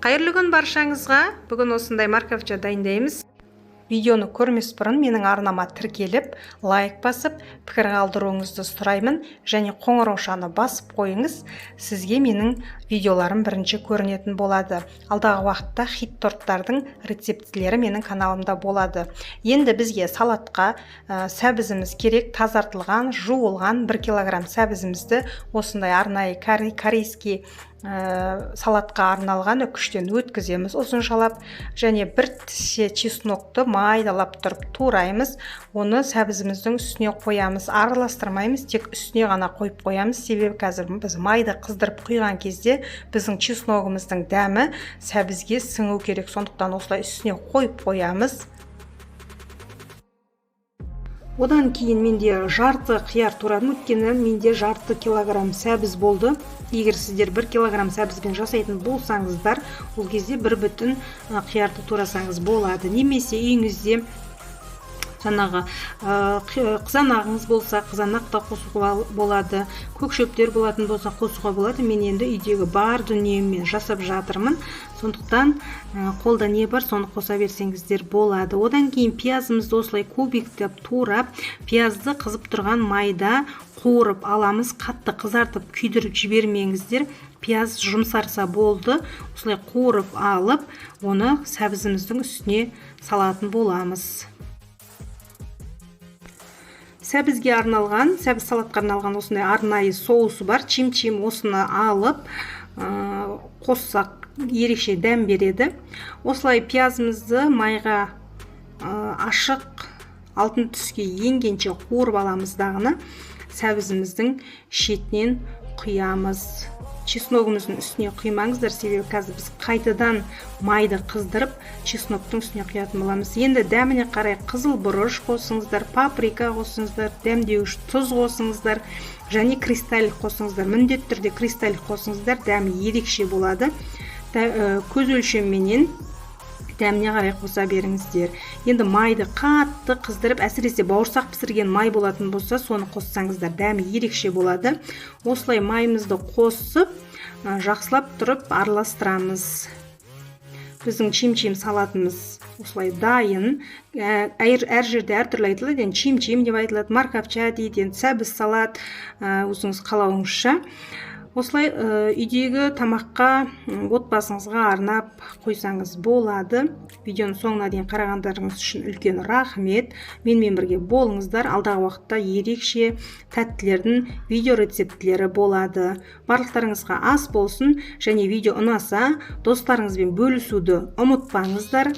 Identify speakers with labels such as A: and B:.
A: Қайырлы күн баршаңызға. Бүгін осындай марковча дайындаймыз. Видеоны көрмес бұрын менің арнама тіркеліп, лайк басып, пікір қалдыруыңызды сұраймын, және қоңыраушаны басып қойыңыз. Сізге менің видеоларым бірінші көрінетін болады. Алдағы уақытта хит торттардың рецептілері менің каналымда болады. Енді бізге салатқа сәбізіміз керек, тазартылған, жуылған 1 килограмм сәбізімізді осындай арнайы корейский салатқа арналған үкіштен өткіземіз ұзыншалап, және 1 тісе чеснокты майдалап тұрып тураймыз. Оны сәбізіміздің үстіне қоямыз, араластырмаймыз, тек үстіне ғана қойып қоямыз. Себебі қазір біз майды қыздырып құйған кезде біздің чесногымыздың дәмі сәбізге сіңу керек. Сондықтан осылай үстіне қойып қоямыз. Одан кейін менде жарты қияр турадым, өйткені менде жарты килограмм сәбіз болды. Егер сіздер 1 килограмм сәбізбен жасайтын болсаңыздар, ол кезде 1 бүтін қиярды турасаңыз болады. Немесе үйіңізде жаңағы қызанағыңыз болса, қызанақта қосуға болады, көкшөптер болатын болса қосуға болады. Мен енді үйдегі бар дүниеммен жасап жатырмын. Сондықтан қолда не бар, соны қоса берсеңіздер болады. Одан кейін пиязымызды осылай кубиктеп турап, пиязды қызып тұрған майда қуырып аламыз. Қатты қызартып күйдіріп жібермеңіздер. Пияз жұмсарса болды. Осылай қуырып алып, оны сәбізіміздің үстіне салатын боламыз. Сәбізге арналған, сәбіз салатқа арналған осындай арнайы соусы бар. Чим-чим осыны алып, қоссақ ерекше дәм береді. Осылай пиязымызды майға ашық алтын түске енгенше қуырып аламыз дағыны. Сәбізіміздің шетінен құямыз. Чесногымыздың үстіне құймаңыздар, себебі қазір біз қайтадан майды қыздырып, чесноктың үстіне құятын боламыз. Енді дәміне қарай қызыл бұрыш қосыңыздар, паприка қосыңыздар, дәмдеуіш тұз қосыңыздар, және кристалл қосыңыздар. Міндетті түрде кристалл қосыңыздар, дәмі ерекше болады. Көз өлшемменен дәміне қарай қоса беріңіздер. Енді майды қатты қыздырып, әсіресе бауырсақ пісірген май болатын болса, соны қоссаңыздар, дәмі ерекше болады. Осылай майымызды қосып, жақсылап тұрып араластырамыз. Біздің чим-чим салатымыз осылай дайын. Әр жерде әртүрлі айтылады. Чим-чим деп айтылады, марковча дейді, сәбіз салат, өзіңіз қалауыңызша. Осылай үйдегі тамаққа отбасыңызға арнап қойсаңыз болады. Видеоның соңына дейін қарағандарыңыз үшін үлкен рахмет. Менімен бірге болыңыздар. Алдағы уақытта ерекше тәттілердің видео рецептілері болады. Барлықтарыңызға ас болсын, және видео ұнаса, достарыңызбен бөлісуді ұмытпаңыздар.